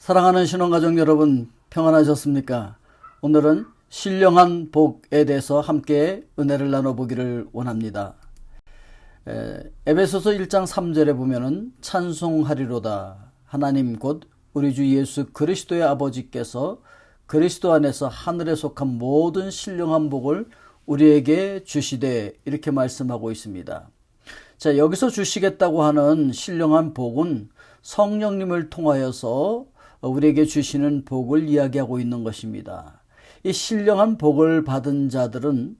사랑하는 신혼가족 여러분, 평안하셨습니까? 오늘은 신령한 복에 대해서 함께 은혜를 나눠보기를 원합니다. 에베소서 1장 3절에 보면은 찬송하리로다. 하나님 곧 우리 주 예수 그리스도의 아버지께서 그리스도 안에서 하늘에 속한 모든 신령한 복을 우리에게 주시되, 이렇게 말씀하고 있습니다. 자, 여기서 주시겠다고 하는 신령한 복은 성령님을 통하여서 우리에게 주시는 복을 이야기하고 있는 것입니다. 이 신령한 복을 받은 자들은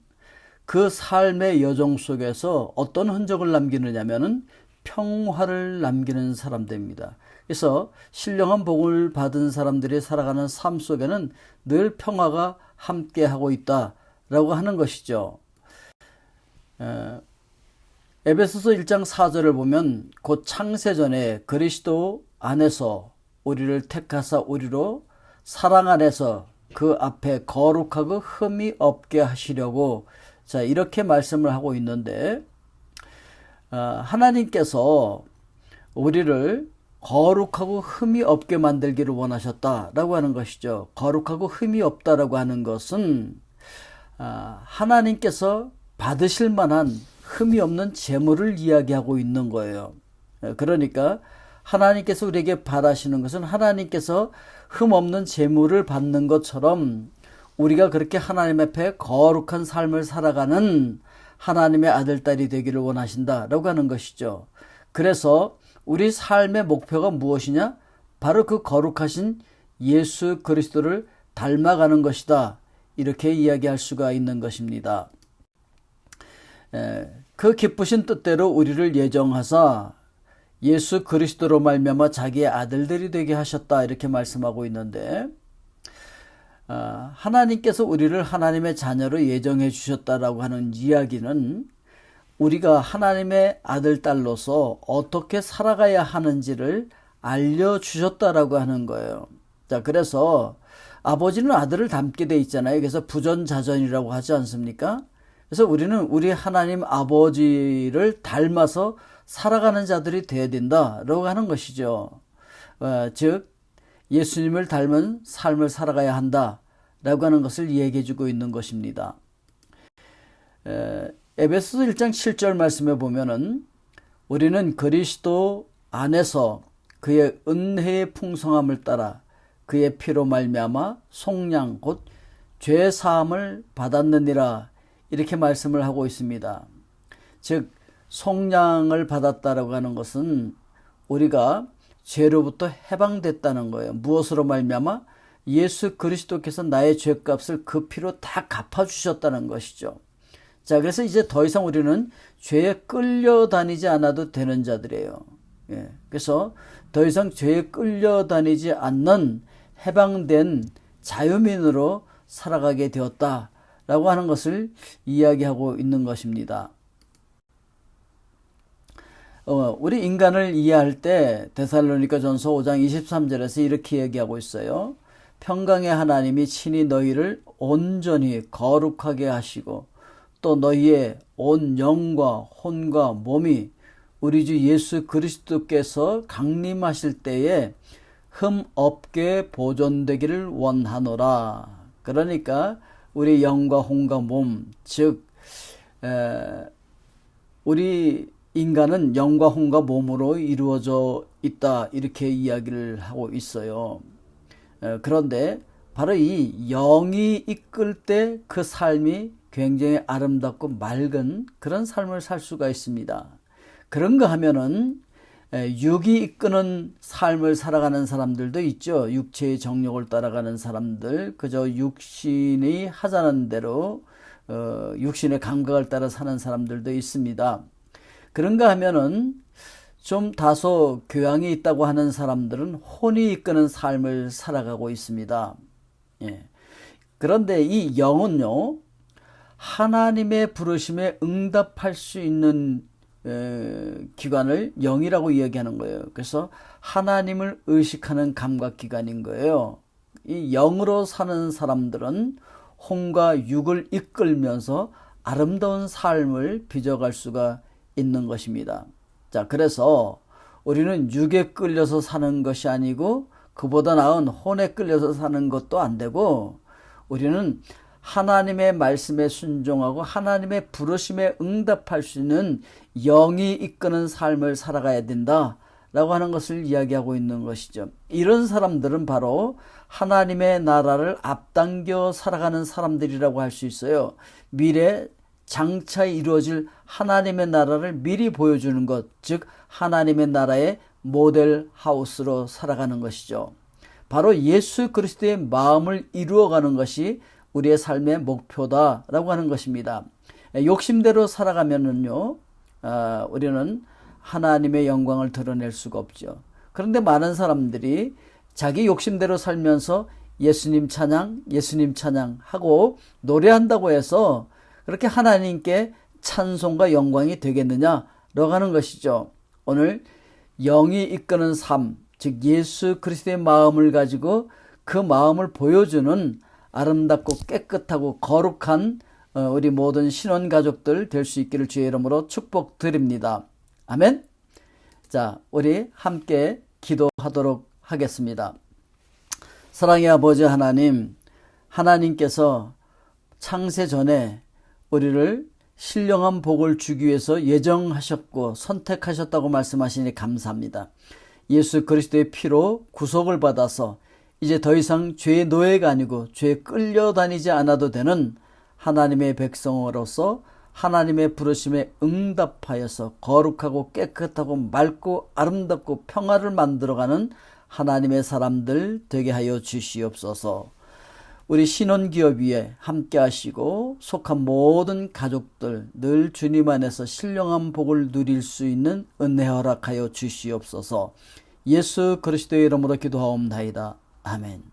그 삶의 여정 속에서 어떤 흔적을 남기느냐면은 평화를 남기는 사람들입니다. 그래서 신령한 복을 받은 사람들이 살아가는 삶 속에는 늘 평화가 함께하고 있다라고 하는 것이죠. 에베소서 1장 4절을 보면 곧 창세전에 그리스도 안에서 우리를 택하사 우리로 사랑 안에서 그 앞에 거룩하고 흠이 없게 하시려고, 자, 이렇게 말씀을 하고 있는데, 하나님께서 우리를 거룩하고 흠이 없게 만들기를 원하셨다라고 하는 것이죠. 거룩하고 흠이 없다라고 하는 것은 하나님께서 받으실 만한 흠이 없는 재물을 이야기하고 있는 거예요. 그러니까 하나님께서 우리에게 바라시는 것은 하나님께서 흠 없는 재물을 받는 것처럼 우리가 그렇게 하나님 앞에 거룩한 삶을 살아가는 하나님의 아들, 딸이 되기를 원하신다라고 하는 것이죠. 그래서 우리 삶의 목표가 무엇이냐? 바로 그 거룩하신 예수 그리스도를 닮아가는 것이다. 이렇게 이야기할 수가 있는 것입니다. 그 기쁘신 뜻대로 우리를 예정하사 예수 그리스도로 말미암아 자기의 아들들이 되게 하셨다, 이렇게 말씀하고 있는데, 하나님께서 우리를 하나님의 자녀로 예정해 주셨다라고 하는 이야기는 우리가 하나님의 아들, 딸로서 어떻게 살아가야 하는지를 알려주셨다라고 하는 거예요. 자, 그래서 아버지는 아들을 닮게 돼 있잖아요. 그래서 부전자전이라고 하지 않습니까? 그래서 우리는 우리 하나님 아버지를 닮아서 살아가는 자들이 되어야 된다라고 하는 것이죠. 즉 예수님을 닮은 삶을 살아가야 한다라고 하는 것을 얘기해 주고 있는 것입니다. 에베소서 1장 7절 말씀에 보면은 우리는 그리스도 안에서 그의 은혜의 풍성함을 따라 그의 피로 말미암아 속량 곧 죄 사함을 받았느니라, 이렇게 말씀을 하고 있습니다. 즉 속량을 받았다라고 하는 것은 우리가 죄로부터 해방됐다는 거예요. 무엇으로 말미암아? 예수 그리스도께서 나의 죄값을 그 피로 다 갚아주셨다는 것이죠. 자, 그래서 이제 더 이상 우리는 죄에 끌려다니지 않아도 되는 자들이에요. 그래서 더 이상 죄에 끌려다니지 않는 해방된 자유민으로 살아가게 되었다라고 하는 것을 이야기하고 있는 것입니다. 우리 인간을 이해할 때 데살로니가전서 5장 23절에서 이렇게 얘기하고 있어요. 평강의 하나님이 친히 너희를 온전히 거룩하게 하시고 또 너희의 온 영과 혼과 몸이 우리 주 예수 그리스도께서 강림하실 때에 흠 없게 보존되기를 원하노라. 그러니까 우리 영과 혼과 몸, 즉 우리 인간은 영과 혼과 몸으로 이루어져 있다, 이렇게 이야기를 하고 있어요. 그런데 바로 이 영이 이끌 때 그 삶이 굉장히 아름답고 맑은 그런 삶을 살 수가 있습니다. 그런가 하면은 육이 이끄는 삶을 살아가는 사람들도 있죠. 육체의 정욕을 따라가는 사람들, 그저 육신이 하자는 대로 육신의 감각을 따라 사는 사람들도 있습니다. 그런가 하면은 좀 다소 교양이 있다고 하는 사람들은 혼이 이끄는 삶을 살아가고 있습니다. 그런데 이 영은요, 하나님의 부르심에 응답할 수 있는 기관을 영이라고 이야기하는 거예요. 그래서 하나님을 의식하는 감각기관인 거예요. 이 영으로 사는 사람들은 혼과 육을 이끌면서 아름다운 삶을 빚어갈 수가 있는 것입니다. 자, 그래서 우리는 육에 끌려서 사는 것이 아니고 그보다 나은 혼에 끌려서 사는 것도 안 되고, 우리는 하나님의 말씀에 순종하고 하나님의 부르심에 응답할 수 있는 영이 이끄는 삶을 살아가야 된다 라고 하는 것을 이야기하고 있는 것이죠. 이런 사람들은 바로 하나님의 나라를 앞당겨 살아가는 사람들이라고 할 수 있어요. 미래 장차 이루어질 하나님의 나라를 미리 보여주는 것, 즉 하나님의 나라의 모델 하우스로 살아가는 것이죠. 바로 예수 그리스도의 마음을 이루어가는 것이 우리의 삶의 목표다라고 하는 것입니다. 욕심대로 살아가면은요, 우리는 하나님의 영광을 드러낼 수가 없죠. 그런데 많은 사람들이 자기 욕심대로 살면서 예수님 찬양, 예수님 찬양 하고 노래한다고 해서 그렇게 하나님께 찬송과 영광이 되겠느냐라고 하는 것이죠. 오늘 영이 이끄는 삶, 즉 예수 그리스도의 마음을 가지고 그 마음을 보여주는 아름답고 깨끗하고 거룩한 우리 모든 신혼가족들 될 수 있기를 주의 이름으로 축복드립니다. 아멘. 자, 우리 함께 기도하도록 하겠습니다. 사랑의 아버지 하나님, 하나님께서 창세 전에 우리를 신령한 복을 주기 위해서 예정하셨고 선택하셨다고 말씀하시니 감사합니다. 예수 그리스도의 피로 구속을 받아서 이제 더 이상 죄의 노예가 아니고 죄에 끌려다니지 않아도 되는 하나님의 백성으로서 하나님의 부르심에 응답하여서 거룩하고 깨끗하고 맑고 아름답고 평화를 만들어가는 하나님의 사람들 되게 하여 주시옵소서. 우리 신혼기업 위에 함께 하시고 속한 모든 가족들 늘 주님 안에서 신령한 복을 누릴 수 있는 은혜 허락하여 주시옵소서. 예수 그리스도의 이름으로 기도하옵나이다. 아멘.